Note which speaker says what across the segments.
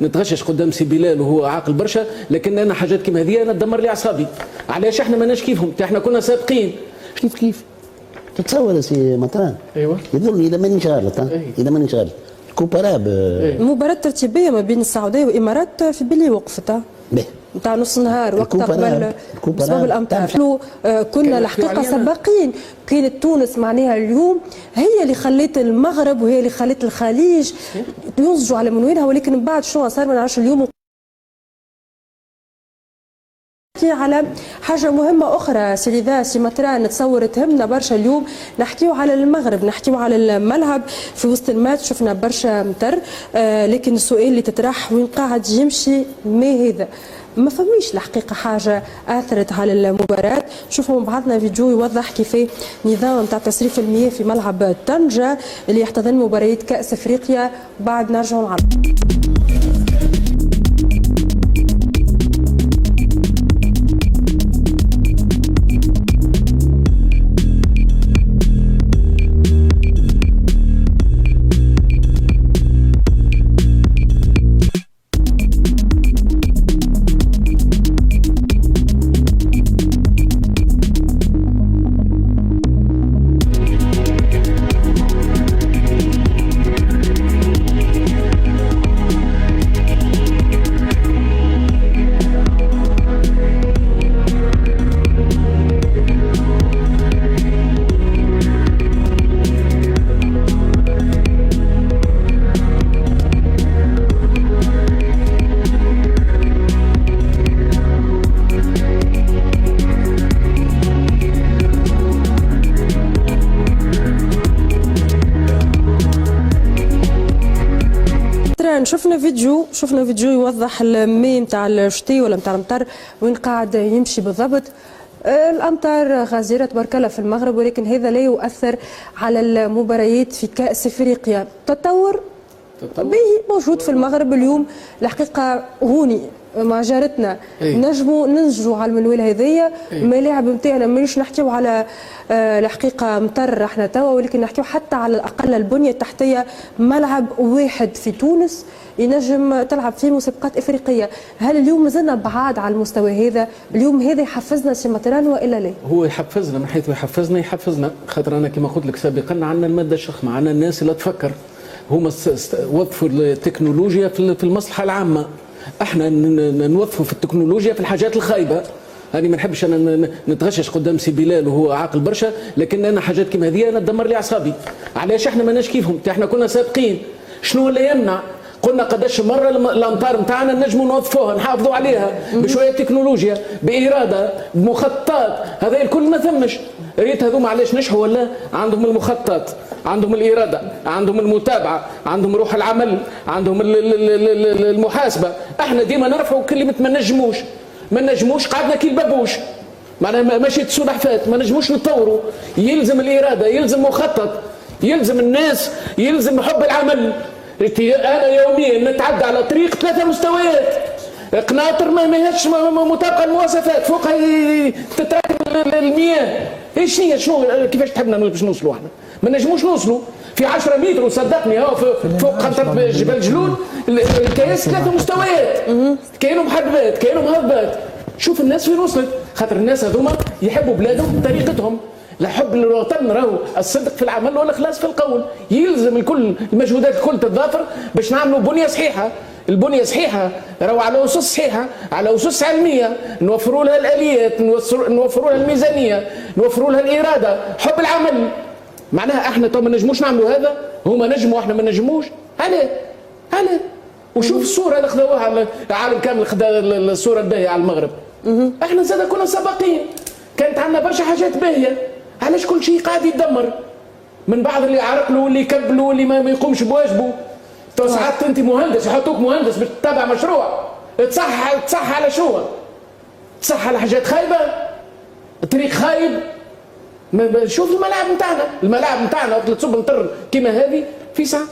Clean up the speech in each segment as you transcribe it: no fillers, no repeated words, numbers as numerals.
Speaker 1: نتغشش قدام سي بلال وهو عاقل برشا، لكن انا حاجات كيما هذه انا تدمر لي اعصابي. علاش احنا ماناش كيفهم؟ احنا كنا سابقين.
Speaker 2: كيف تتصور يا سي مطران؟
Speaker 1: ايوه
Speaker 2: يظن اذا ماني غلط اذا ماني غلط كوباراب
Speaker 3: مباراة ترتيبية ما بين السعودية والامارات في بالي وقفت نتاع نص نهار وقتها قبل بسبب الامطار. كنا الحقيقه سباقين. كانت تونس معناها اليوم هي اللي خلت المغرب وهي اللي خلت الخليج ينضجوا على منوينها، ولكن من بعد شنو صار ما نعرفش. اليوم على حاجة مهمة أخرى سي مطران نتصور تهمنا برشا اليوم، نحكيو على المغرب، نحكيو على الملعب في وسط الماتش شفنا برشا مطر، لكن السؤال اللي تطرح وين قاعد يمشي ما هذا؟ ما فميش الحقيقة حاجة أثرت على المباراة. شوفوا بعضنا فيديو يوضح كيف نظام تاع تصريف المياه في ملعب طنجة اللي يحتضن مباريات كأس أفريقيا. بعد نرجعوا نعرض. شفنا فيديو يوضح الماء نتاع الشتي ولا نتاع المطر وين قاعد يمشي بالضبط. الامطار غزيره تبارك الله في المغرب، ولكن هذا لا يؤثر على المباريات في كاس افريقيا. تطور به موجود في المغرب اليوم الحقيقه هوني مع جارتنا نجموا ننجزوا على المنوال هذيا. الملاعب نتاعنا مانيش نحكيو على الحقيقه مطر احنا توا، ولكن نحكيو حتى على الاقل البنيه التحتيه. ملعب واحد في تونس ينجم تلعب فيه مسابقات افريقيه. هل اليوم مازلنا بعاد على المستوى هذا؟ اليوم هذا يحفزنا سي مطران والا لا؟
Speaker 1: هو يحفزنا من حيث يحفزنا خاطر انا كما قلت لك سابقا عندنا الماده الشخمه، عندنا الناس اللي تفكر، هما وظفوا التكنولوجيا في المصلحه العامه. احنا نوظفوا في التكنولوجيا في الحاجات الخايبه. هاني ما نحبش انا نتغشش قدام سي بلال وهو عاقل برشا، لكن انا حاجات كيما هذه انا تدمر لي اعصابي. علاش احنا ماناش كيفهم؟ احنا كنا سابقين. شنو اللي يمنع؟ قلنا قداش مرة الأمطار نتاعنا نجموا نوظفوها نحافظوا عليها بشوية تكنولوجيا بإرادة بمخططات. هذا الكل ما ثمش. ريت هذوما علاش نجحوا؟ ولا عندهم المخطط، عندهم الإرادة، عندهم المتابعة، عندهم روح العمل، عندهم المحاسبة. احنا ديما نرفعوا كلمة ما نجموش قعدنا كي البابوش. معناها ماشي تسود حفات، ما نجموش نتطوروا. يلزم الإرادة، يلزم مخطط، يلزم الناس، يلزم حب العمل. انا يوميا نتعدى على طريق 3 مستويات. قناطر ما هيش مطابقه المواصفات، فوقها تتراكم المياه. ايش هي شنو كيفاش تحبنا باش نوصلوا احنا؟ ما نجموش نوصلوا في 10 متر وصدقني فوق قنطره جبل جلول الكياس 3 مستويات. كاينهم محبات كاينهم هضبات. شوف الناس وين وصلت، خاطر الناس هذوما يحبوا بلادهم بطريقتهم. لا حب للوطن راهو الصدق في العمل والاخلاص في القول. يلزم الكل المجهودات الكل تتضافر باش نعملوا بنيه صحيحه. البنيه صحيحه راهو على اسس صحيحه، على اسس علميه، نوفروا لها الاليات، نوفروا لها الميزانيه، نوفروا لها الاراده، حب العمل. معناها احنا تو ما نجموش نعملوا هذا، هما نجموا احنا ما نجموش. علاه؟ وشوف الصوره اللي خذوها العالم كامل، خذا الصوره الباهيه على المغرب. احنا زاد كنا سابقين، كانت عندنا برشا حاجات باهيه. علاش كل شيء قاعد يتدمر؟ من بعض اللي يعرقلوا واللي يكبلوا واللي ما يقومش بواجبه. تو ساعات انت مهندس يحطوك مهندس باش تتابع مشروع، تصح على شو؟ تصح على حاجات خايبه، الطريق خايب. شوف الملاعب نتاعنا وقت تصب مطر كيما هذه في ساعه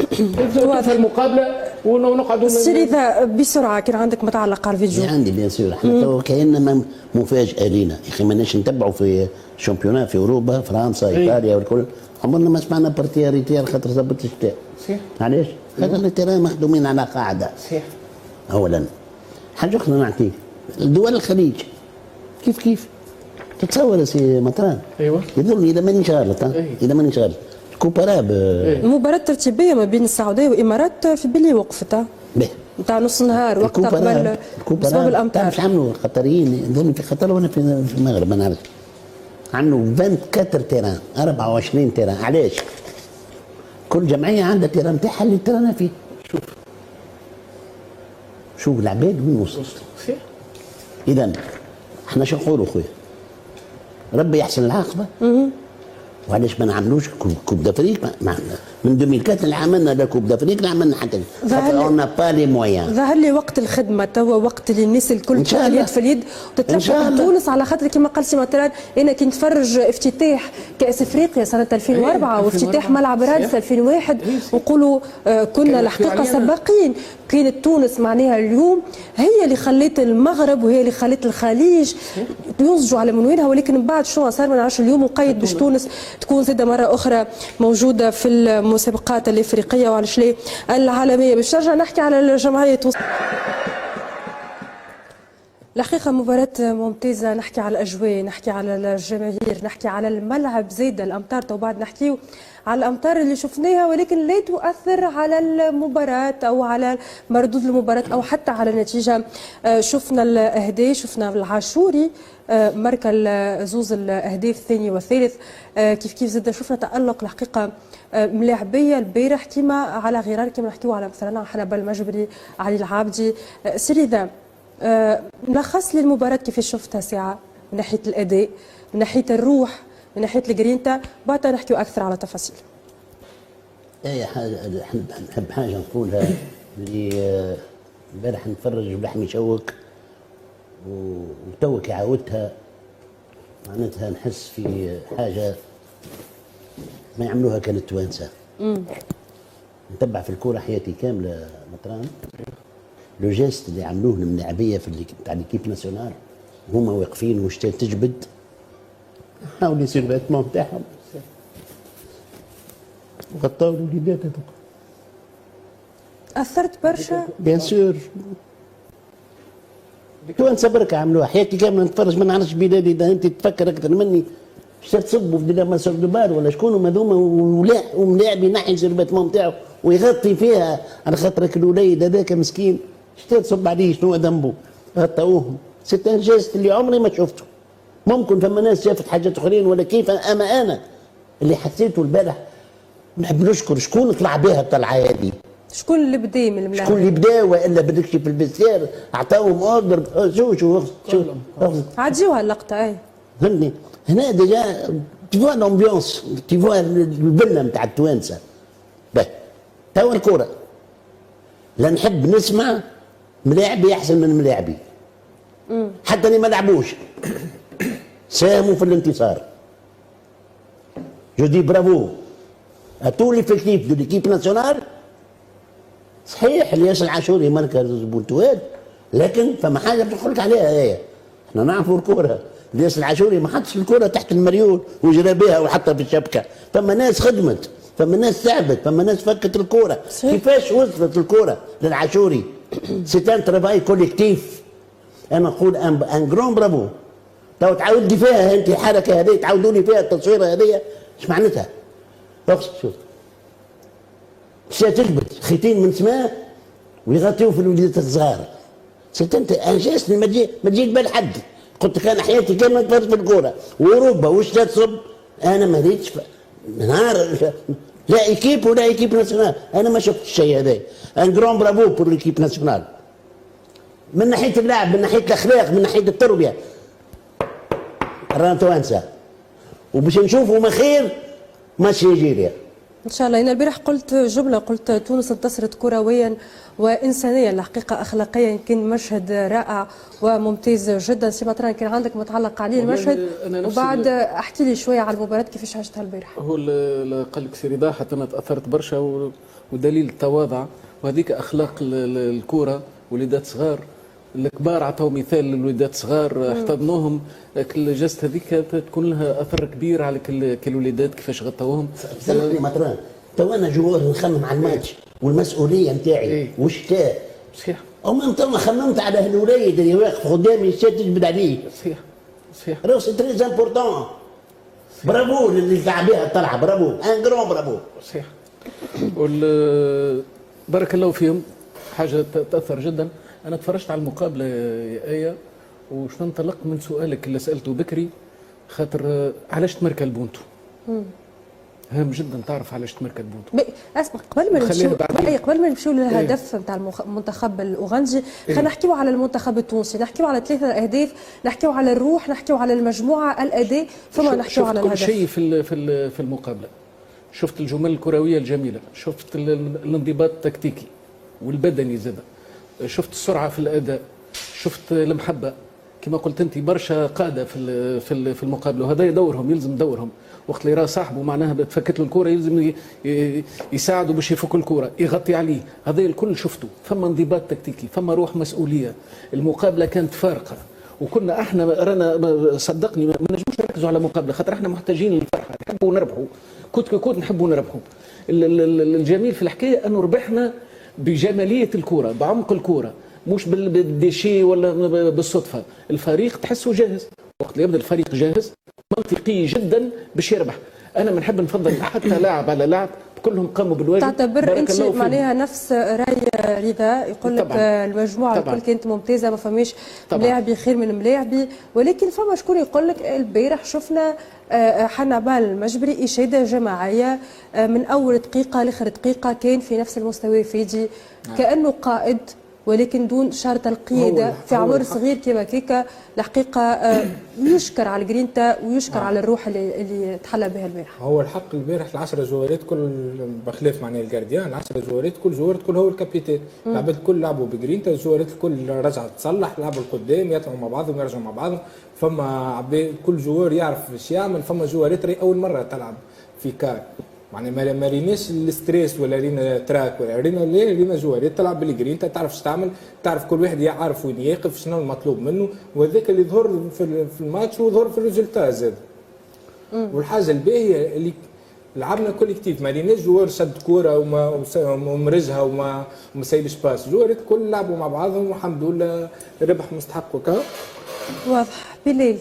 Speaker 1: في المقابله ونقعدوا.
Speaker 3: سيري ذا بسرعه كان عندك متعلق على الفيديو.
Speaker 2: عندي بيان سور. احنا تو كاين مفاجاه لينا يا اخي، ماناش نتبعوا في شامبيونات في اوروبا، فرنسا ايطاليا والكل. عمرنا ما سمعنا بارتيا ريتير خاطر ضبط الشتاء. صحيح. علاش؟ خاطر التيران مخدومين على قاعده.
Speaker 1: صحيح.
Speaker 2: اولا. حاجه اخرى نعطيك دول الخليج كيف تتصور يا سي مطران.
Speaker 1: ايوه
Speaker 2: يظن اذا مانيش غلط اذا مانيش غلط كوباراب.
Speaker 3: مباراة ترتيبية ما بين السعودية والإمارات في بلي وقفت
Speaker 2: به
Speaker 3: نتاع نص نهار وقت قبل بسبب الأمطار.
Speaker 2: تعرف عملوا القطريين يظن في قطر ولا في المغرب ما نعرف. عملوا 24 تيران 24 تيران. علاش؟ كل جمعية عندها تيران نتاعها اللي ترانا فيه. شوف العباد وين وصلت. إذا احنا شو نقولوا خويا؟ ربي يحسن العاقبة. وعلاش ما نعملوش كوب دافريك من 2004 اللي عملنا لا كوب دافريك لا عملنا حتى اون با لي مويان.
Speaker 3: ظهر لي وقت الخدمه توا وقت اللي الناس الكل تشتغل يد في اليد وتتلفق تونس على خاطر كما قال سي مثلا انا كي نتفرج افتتاح كاس افريقيا سنه 2004 وافتتاح ملعب رادس 2001 نقولوا كنا الحقيقه سباقين. كانت تونس معناها اليوم هي اللي خلت المغرب وهي اللي خلت الخليج ينضجوا على منوالها. ولكن من بعد شنو صار ما نعرفش اليوم مقيد باش تونس تكون زاده مره اخرى موجوده في المسابقات الافريقيه وعلاش لا العالميه. باش نرجع نحكي على الجمعيه الحقيقة مباراة ممتازة. نحكي على الأجواء، نحكي على الجماهير، نحكي على الملعب زيد الأمطار. تو بعد نحكيو على الأمطار اللي شفناها ولكن لا تؤثر على المباراة أو على مردود المباراة أو حتى على النتيجة. شفنا الأهداف، شفنا العاشوري ماركا زوز الأهداف الثاني والثالث. كيف زاد شفنا تألق الحقيقة ملاعبية البارح كما على غرار كما نحكيو على مثلا حنبل المجبري علي العابدي. سيري ذا ملخص لي المباراة كيفاش شفتها ساعة من ناحية الأداء من ناحية الروح من ناحية الجرينتا بعدها نحكيو أكثر على تفاصيل.
Speaker 2: اي حاجة نحب حاجة نقولها اللي امبارح نتفرج ولحمي يشوك وتوك عاودتها معناتها نحس في حاجة ما يعملوها كان التوانسة. نتبع في الكورة حياتي كاملة مطران. لو جيست اللي عملوه الملاعبيه في تاع ليكيب ناسيونال هما واقفين وشتات تجبد حاولوا يصير الاتمام تاعهم وغطاو الوليدات هذوك.
Speaker 3: اثرت برشا
Speaker 2: بيان سور. توانسه بركه عملوها حياتي كامله نتفرج ما نعرفش بلادي. اذا انت تفكر اكثر مني شتا تصبوا في ديما سور دوبار ولا شكون هذوما وملاعب ينحي يصير الاتمام تاعو ويغطي فيها على خاطرك الوليد هذاك مسكين. شتا تصب عليه شنو ذنبه؟ غطاوهم. سي ان جيست اللي عمري ما شفته. ممكن فما ناس شافت حاجات اخرين ولا كيف اما انا اللي حسيته البارح نحب نشكر شكون طلع بها الطلعه هذه.
Speaker 3: شكون اللي بدا من الملاعب؟
Speaker 2: شكون اللي بدا والا بدكشي في البستير عطاوهم اوردر. شو
Speaker 3: عجيوها اللقطه. اي
Speaker 2: فهمتني هنا ديجا تيفوا الامبيونس تيفوا البله نتاع التوانسه. باهي توا الكوره لا نحب نسمع ملاعبي احسن من ملاعبي حتى اللي ما لعبوش ساهموا في الانتصار. جو دي برافو اتو ليفيكتيف دو ليكيب ناسيونال. صحيح الياس العاشوري مركز بولتواد لكن فما حاجه بنقول لك عليها هي احنا نعرفوا الكوره. الياس العاشوري ما حطش الكوره تحت المريول وجرى بها وحطها في الشبكه. فما ناس خدمت فما ناس تعبت فما ناس فكت الكوره. كيفاش وصلت الكوره للعاشوري؟ سي ان ترافاي كوليكتيف. انا نقول ان جرون برافو. تو تعاود لي فيها انت الحركه هذه تعاودوا لي فيها التصويره هذه ايش معناتها؟ شوف مشات تجبد خيتين من سماء ويغطيو في الوليدات الصغار. سي انت انجاز ما تجي بال حد. قلت لك انا حياتي كامله نتفرج في الكوره واوروبا واش تصب. انا ما ريتش نهار لا ايكيب ولا ايكيب ناسيونال. انا ما شفت الشيء هذا. ان جرون برافو بور ليكيب ناسيونال من ناحيه اللعب من ناحيه الاخلاق من ناحيه التربيه. رانا توانسه وباش نشوفوا ما خير ماشي نيجيريا
Speaker 3: ان شاء الله. انا البارح قلت جمله قلت تونس انتصرت كرويا وانسانيا الحقيقه اخلاقيا يمكن مشهد رائع وممتاز جدا. سي مطران كان عندك متعلق عليه المشهد وبعد احكي لي شويه على المباراه كيفاش عشتها البارح.
Speaker 1: هو اللي قال لك سي رضا حتى انا تاثرت برشا ودليل التواضع وهذيك اخلاق الكوره. وليدات صغار الكبار عطاو مثال للوليدات صغار احتضنوهم. الجست هذيك تكون لها اثر كبير على كل الوليدات كيفاش غطاوهم.
Speaker 2: سامحني مطران تو انا جوار نخمم على الماتش والمسؤوليه نتاعي وش
Speaker 1: صحيح
Speaker 2: ومن ثم خممت على هالوليد اللي واقف قدامي تجبد عليه.
Speaker 1: صحيح صحيح.
Speaker 2: راهو سي تري امبورتون. برافو اللي تلعب بها الطلعه، برافو ان جرون برافو.
Speaker 1: صحيح. بارك الله فيهم، حاجه تاثر جدا. انا تفرجت على المقابله يا ايه، وش ننطلق من سؤالك اللي سالته بكري، خاطر علاش تمركا البونتو؟ هام جدا تعرف علاش تمركا البونتو.
Speaker 3: اسمع، قبل ما نمشيو للهدف نتاع المنتخب الاوغندي، خلينا نحكيو على المنتخب التونسي، نحكيو على 3 اهداف، نحكيو على الروح، نحكيو على المجموعه، الاداء، ثم نحكيو على الهدف.
Speaker 1: كل شيء في المقابله. شفت الجمل الكرويه الجميله، شفت الانضباط التكتيكي والبدني زاد، شفت السرعه في الاداء، شفت المحبه كما قلت انت. برشا قاده في المقابله، وهذا دورهم، يلزم دورهم. وقت اللي راه صاحبه معناها تفكت له الكره يلزم يساعده باش يفك الكره، يغطي عليه. هذا الكل شفته. فما انضباط تكتيكي، فما روح مسؤوليه. المقابله كانت فارقه، وكنا احنا رانا صدقني ما نجموش نركزوا على مقابله، خاطر احنا محتاجين للفرحه، نحبوا نربحوا. كنت نحبوا نربحوا. الجميل في الحكايه انه ربحنا بجماليه الكره، بعمق الكره، مش بالديشي ولا بالصدفه. الفريق تحسه جاهز. وقت اللي يبدا الفريق جاهز منطقي جدا باش يربح. انا ما نحب نفضل حتى لاعب على لاعب، كلهم قاموا بالواجب.
Speaker 3: تعتبر انت معناها نفس راي رضا، يقول لك المجموعه الكل كانت ممتازه، ما فماش ملاعبي خير من ملاعبي، ولكن فما شكون يقول لك البارح شفنا حنبال المجبري اشاده جماعيه من اول دقيقه لاخر دقيقه، كان في نفس المستوى فيدي كانه قائد، ولكن دون شرط القياده في عمر صغير كيما كيكا. الحقيقه يشكر على الجرينتا ويشكر على الروح اللي تحلى بها البارح.
Speaker 4: هو الحق البارح ال10 جوارات كل بخلاف معناها الجارديان، ال10 جوارات كل جوار تكون هو الكابيتان. لعبت الكل لعبوا بجرينتا، الجوارات الكل رجعت تصلح، لعبوا القدام يطلعوا مع بعضهم يرجعوا مع بعضهم. فما كل جوار يعرف ايش يعمل. فما جوارات اول مره تلعب في كار، يعني ما ريناش الستريس ولا رينا تراك ولا رينا جوارات تلعب بالجرين، تعرف ايش تعمل، تعرف كل واحد يعرف وين يقف، شنو المطلوب منه، وهذاك اللي ظهر في الماتش وظهر في الريزلتا زاد. والحاجه الباهيه اللي لعبنا كوليكتيف، ما ريناش جوار شد كوره ومرجها وما سايبش باس، جوارات كل لعبوا مع بعضهم والحمد لله ربح مستحق. وكا
Speaker 3: واضح. بليل،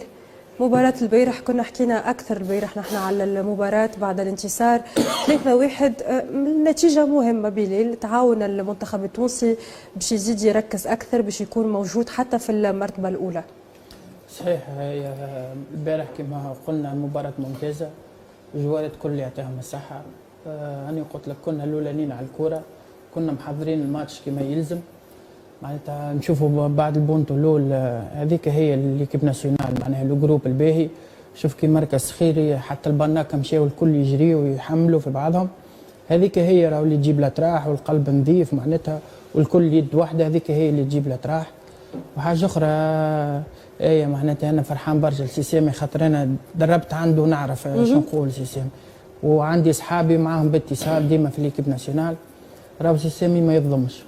Speaker 3: مباراة البارح كنا حكينا أكثر البارح نحن على المباراة بعد الانتصار 3-1، نتيجة مهمة بليل. تعاون المنتخب التونسي باش يزيد يركز أكثر، باش يكون موجود حتى في المرتبة الأولى.
Speaker 5: صحيح، البارح كما قلنا مباراة ممتازة، الجوارات كل يعطيهم الصحة. أنا قلت لك كنا الأولانيين على الكرة، كنا محضرين الماتش كما يلزم. معناتها نشوفوا بعد البونتو الاول هذيك هي ليكيب ناسيونال، معناها لو جروب الباهي. شوف كي مركز خيري، حتى البناكه مشاو الكل يجريوا ويحملوا في بعضهم. هذيك هي راهو اللي تجيب الاتراح والقلب نظيف معناتها، والكل يد واحده، هذيك هي اللي تجيب الاتراح. وحاجه اخرى معناتها انا فرحان برشا السيسيمي، خاطر انا دربت عنده نعرف شنو نقول السيسيمي، وعندي اصحابي معاهم باتصال ديما في ليكيب ناسيونال. راهو السيسيمي ما يظلمش.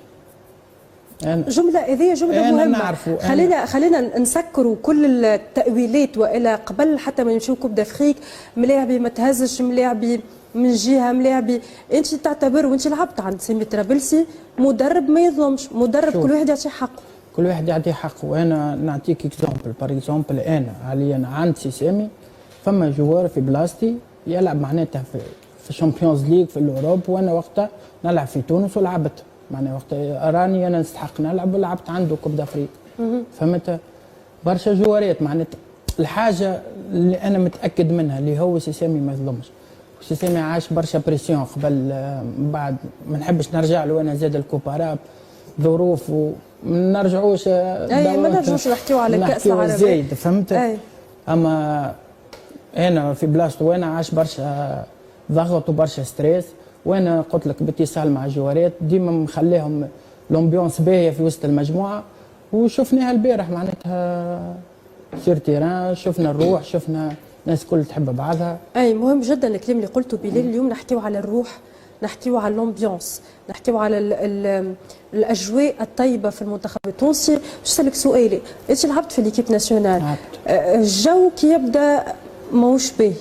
Speaker 3: هذه جملة مهمة. خلينا نسكروا كل التأويلات وإلى قبل حتى ما نمشيو كوب دافريك. ملاعبي ما تهزش، ملاعبي من جهة، ملاعبي انت تعتبر وانت لعبت عند سامي طرابلسي مدرب ما يظلمش، مدرب كل واحد يعطي حقه.
Speaker 5: كل واحد يعطي حقه. وانا نعطيك اكزومبل، بار اكزومبل انا حاليا عند سامي فما جوار في بلاستي يلعب معناتها في الشامبيونز ليغ في الاوروب، وانا وقتها نلعب في تونس ولعبت. معناها وقت راني انا نستحق نلعب ولعبت عنده كوب دافريك. فهمت؟ برشا جوارات معناتها. الحاجه اللي انا متاكد منها اللي هو سيسامي ما يظلمش. سيسامي عاش برشا بريسيون قبل، بعد ما نحبش نرجع له انا زاد الكوباراب ظروف وما نرجعوش.
Speaker 3: ما نرجعوش نحكيو على الكاس العربي
Speaker 5: زايد. فهمت؟ اما انا في بلاصته وانا عاش برشا ضغط وبرشا ستريس، وانا قلت لك باتصال مع الجوارات ديما مخليهم لومبيونس باهيه في وسط المجموعه. وشفناها البارح معناتها سير تيران، شفنا الروح، شفنا الناس كل تحب بعضها.
Speaker 3: مهم جدا الكلام اللي قلته بليل. اليوم نحكيو على الروح، نحكيو على اللومبيونس، نحكيو على الاجواء الطيبه في المنتخب التونسي. باش نسالك سؤالي، انت لعبت في ليكيب ناسيونال، الجو كي يبدا ماهوش باهي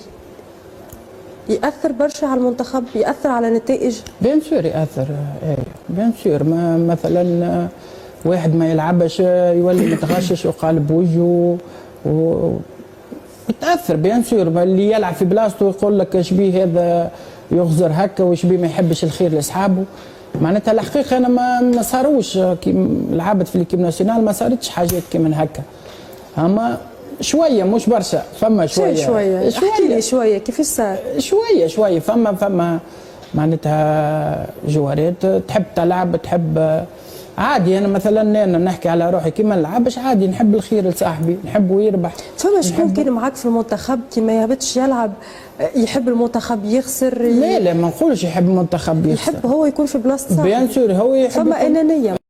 Speaker 3: يأثر برشا على المنتخب، يأثر على النتائج؟
Speaker 5: بيان سور يأثر، بيان سور. مثلا واحد ما يلعبش يولي متغشش وقالب وجهه تاثر بيان سور. اللي يلعب في بلاصته يقول لك ايش بيه هذا يغزر هكا وايش بيه ما يحبش الخير لاصحابه. معناتها الحقيقه انا ما صاروش لعبت في الكيب ناسيونال ما صارتش حاجات كيما هكا. اما شويه مش برشا فما
Speaker 3: شويه احكي لي شويه كيفاش صار.
Speaker 5: شويه فما معناتها جوارات تحب تلعب تحب عادي. انا مثلا انا نحكي على روحي كيما نلعبش عادي نحب الخير لصاحبي نحبه يربح.
Speaker 3: فما شكون كان معاك في المنتخب كي ما يهبطش يلعب يحب المنتخب يخسر؟
Speaker 5: لا ما نقولش يحب المنتخب يخسر،
Speaker 3: يحب هو يكون في بلاصه صاحبه
Speaker 5: بيان سور هو يحب
Speaker 3: فما انانيه